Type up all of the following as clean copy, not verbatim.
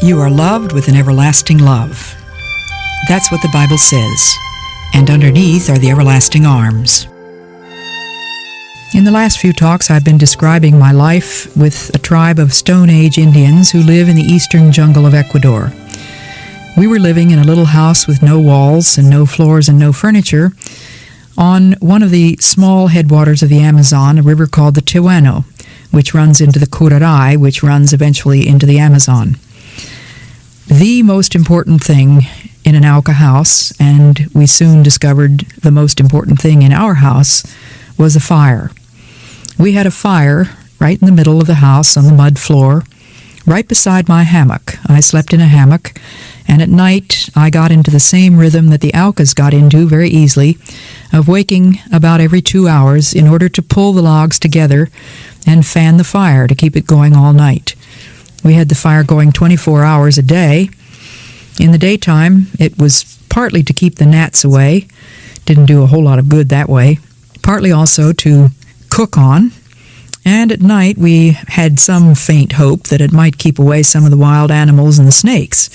You are loved with an everlasting love. That's what the Bible says. And underneath are the everlasting arms. In the last few talks, I've been describing my life with a tribe of Stone Age Indians who live in the eastern jungle of Ecuador. We were living in a little house with no walls and no floors and no furniture on one of the small headwaters of the Amazon, a river called the Tehuano, which runs into the Curaray, which runs eventually into the Amazon. The most important thing in an Auca house, and we soon discovered the most important thing in our house, was a fire. We had a fire right in the middle of the house on the mud floor, right beside my hammock. I slept in a hammock, and at night I got into the same rhythm that the Aucas got into very easily, of waking about every 2 hours in order to pull the logs together and fan the fire to keep it going all night. We had the fire going 24 hours a day. In the daytime, it was partly to keep the gnats away. Didn't do a whole lot of good that way. Partly also to cook on. And at night, we had some faint hope that it might keep away some of the wild animals and the snakes.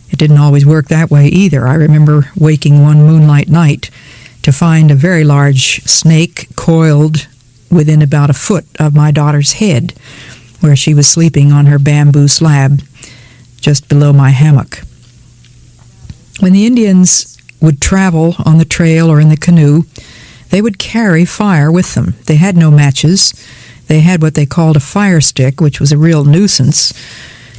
It didn't always work that way either. I remember waking one moonlight night to find a very large snake coiled within about a foot of my daughter's head, where she was sleeping on her bamboo slab just below my hammock. When the Indians would travel on the trail or in the canoe, they would carry fire with them. They had no matches. They had what they called a fire stick, which was a real nuisance.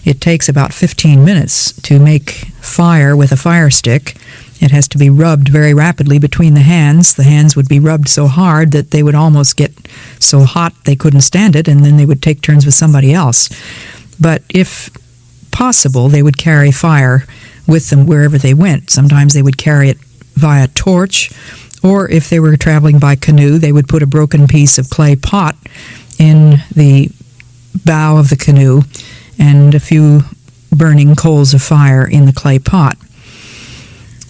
It takes about 15 minutes to make fire with a fire stick. It has to be rubbed very rapidly between the hands. The hands would be rubbed so hard that they would almost get so hot they couldn't stand it, and then they would take turns with somebody else. But if possible, they would carry fire with them wherever they went. Sometimes they would carry it via torch, or if they were traveling by canoe, they would put a broken piece of clay pot in the bow of the canoe and a few burning coals of fire in the clay pot.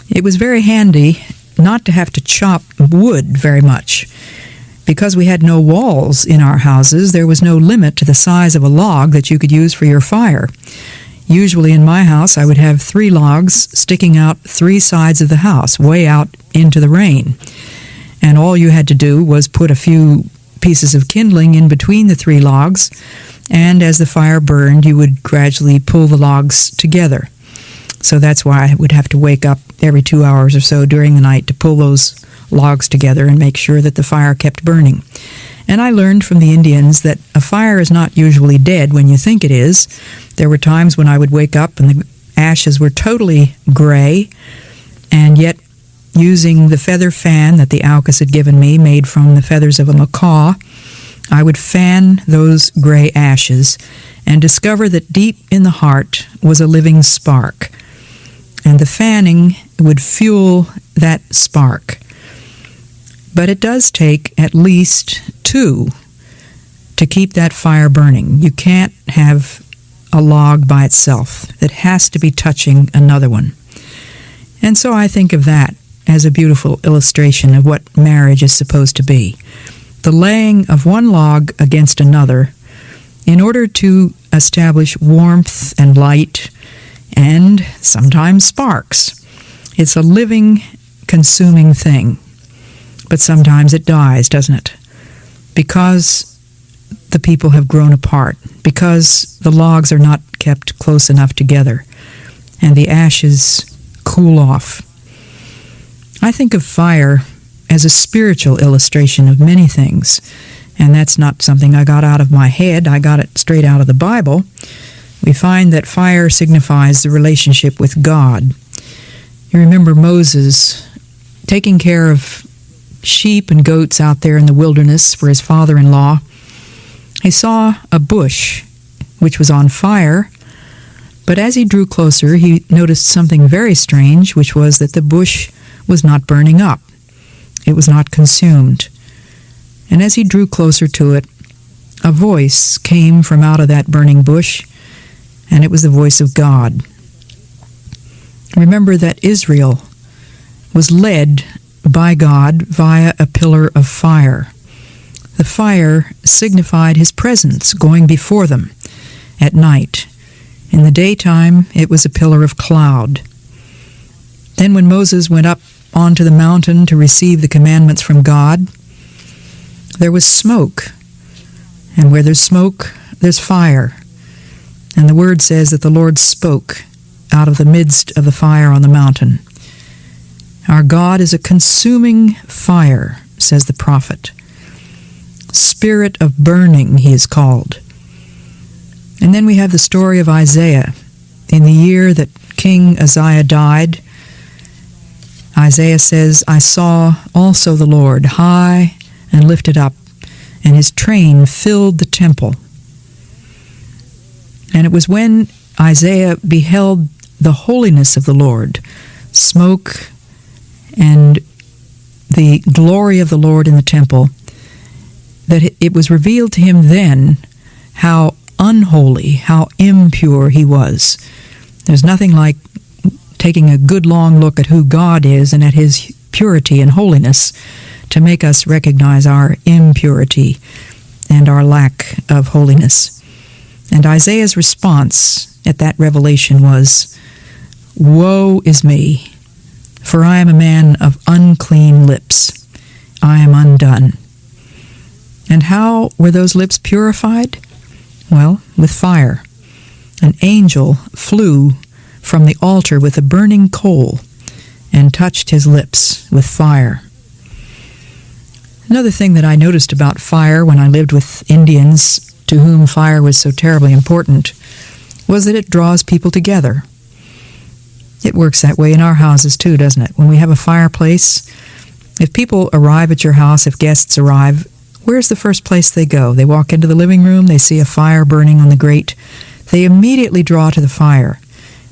It was very handy not to have to chop wood very much. Because we had no walls in our houses, there was no limit to the size of a log that you could use for your fire. Usually in my house, I would have 3 logs sticking out 3 sides of the house, way out into the rain. And all you had to do was put a few pieces of kindling in between the 3 logs, and as the fire burned, you would gradually pull the logs together. So that's why I would have to wake up every 2 hours or so during the night to pull those logs together and make sure that the fire kept burning. And I learned from the Indians that a fire is not usually dead when you think it is. There were times when I would wake up and the ashes were totally gray, and yet using the feather fan that the Aucas had given me, made from the feathers of a macaw, I would fan those gray ashes and discover that deep in the heart was a living spark. And the fanning would fuel that spark. But it does take at least 2 to keep that fire burning. You can't have a log by itself. It has to be touching another one. And so I think of that as a beautiful illustration of what marriage is supposed to be. The laying of one log against another in order to establish warmth and light and sometimes sparks. It's a living, consuming thing. But sometimes it dies, doesn't it? Because the people have grown apart, because the logs are not kept close enough together, and the ashes cool off. I think of fire as a spiritual illustration of many things, and that's not something I got out of my head. I got it straight out of the Bible. We find that fire signifies the relationship with God. You remember Moses taking care of sheep and goats out there in the wilderness for his father-in-law. He saw a bush which was on fire, but as he drew closer, he noticed something very strange, which was that the bush was not burning up. It was not consumed. And as he drew closer to it, a voice came from out of that burning bush, and it was the voice of God. Remember that Israel was led by God via a pillar of fire. The fire signified his presence going before them at night. In the daytime, it was a pillar of cloud. Then when Moses went up onto the mountain to receive the commandments from God, there was smoke. And where there's smoke, there's fire. And the word says that the Lord spoke out of the midst of the fire on the mountain. Our God is a consuming fire, says the prophet. Spirit of burning, he is called. And then we have the story of Isaiah. In the year that King Uzziah died, Isaiah says, I saw also the Lord high and lifted up, and his train filled the temple. And it was when Isaiah beheld the holiness of the Lord, smoke and the glory of the Lord in the temple, that it was revealed to him then how unholy, how impure he was. There's nothing like taking a good long look at who God is and at his purity and holiness to make us recognize our impurity and our lack of holiness. And Isaiah's response at that revelation was, Woe is me, for I am a man of unclean lips. I am undone. And how were those lips purified? Well, with fire. An angel flew from the altar with a burning coal and touched his lips with fire. Another thing that I noticed about fire when I lived with Indians, to whom fire was so terribly important, was that it draws people together. It works that way in our houses too, doesn't it? When we have a fireplace, if people arrive at your house, if guests arrive, where's the first place they go? They walk into the living room, they see a fire burning on the grate. They immediately draw to the fire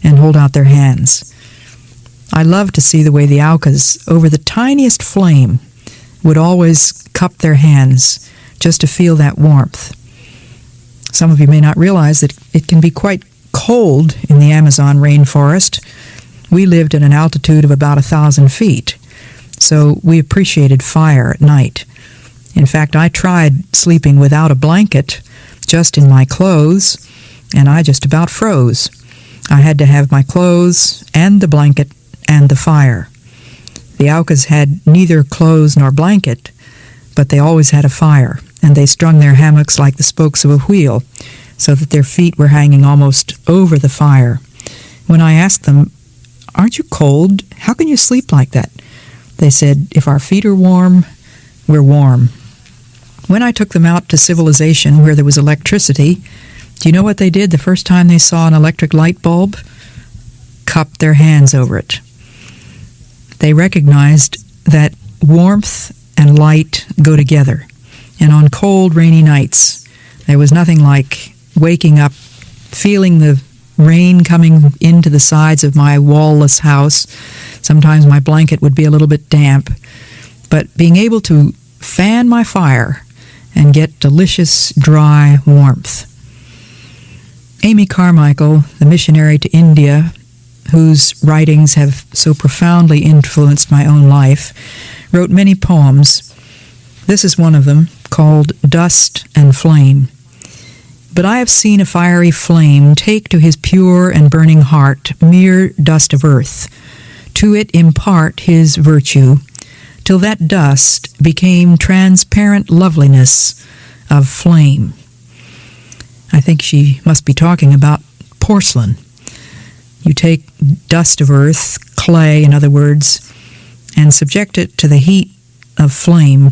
and hold out their hands. I love to see the way the Aucas, over the tiniest flame, would always cup their hands just to feel that warmth. Some of you may not realize that it can be quite cold in the Amazon rainforest. We lived at an altitude of about 1,000 feet, so we appreciated fire at night. In fact, I tried sleeping without a blanket, just in my clothes, and I just about froze. I had to have my clothes and the blanket and the fire. The Aucas had neither clothes nor blanket, but they always had a fire, and they strung their hammocks like the spokes of a wheel, so that their feet were hanging almost over the fire. When I asked them, Aren't you cold? How can you sleep like that? They said, If our feet are warm, we're warm. When I took them out to civilization where there was electricity, do you know what they did the first time they saw an electric light bulb? Cupped their hands over it. They recognized that warmth and light go together. And on cold, rainy nights, there was nothing like waking up, feeling the rain coming into the sides of my wall-less house. Sometimes my blanket would be a little bit damp. But being able to fan my fire and get delicious, dry warmth. Amy Carmichael, the missionary to India, whose writings have so profoundly influenced my own life, wrote many poems. This is one of them, called Dust and Flame. But I have seen a fiery flame take to his pure and burning heart mere dust of earth, to it impart his virtue, till that dust became transparent loveliness of flame. I think she must be talking about porcelain. You take dust of earth, clay in other words, and subject it to the heat of flame,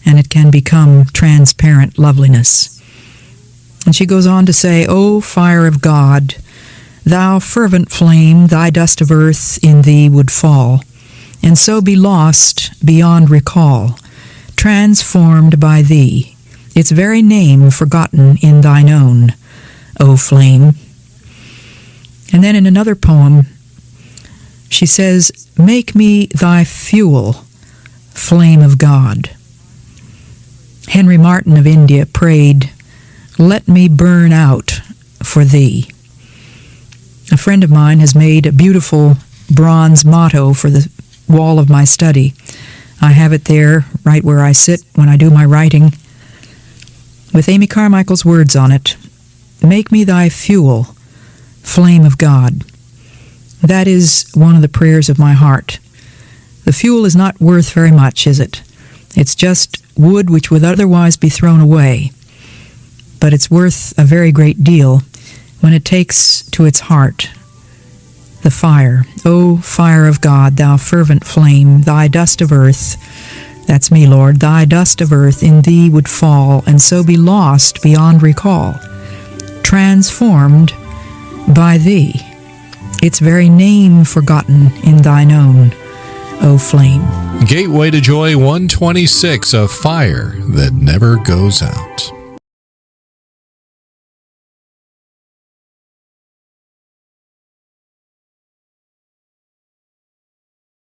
and it can become transparent loveliness. And she goes on to say, O fire of God, thou fervent flame, thy dust of earth in thee would fall, and so be lost beyond recall, transformed by thee, its very name forgotten in thine own, O flame. And then in another poem, she says, Make me thy fuel, flame of God. Henry Martyn of India prayed, Let me burn out for thee. A friend of mine has made a beautiful bronze motto for the wall of my study. I have it there right where I sit when I do my writing, with Amy Carmichael's words on it. Make me thy fuel, flame of God. That is one of the prayers of my heart. The fuel is not worth very much, is it? It's just wood which would otherwise be thrown away. But it's worth a very great deal when it takes to its heart the fire. O fire of God, thou fervent flame, thy dust of earth, that's me, Lord, thy dust of earth in thee would fall, and so be lost beyond recall, transformed by thee, its very name forgotten in thine own, O flame. Gateway to Joy 126, a fire that never goes out.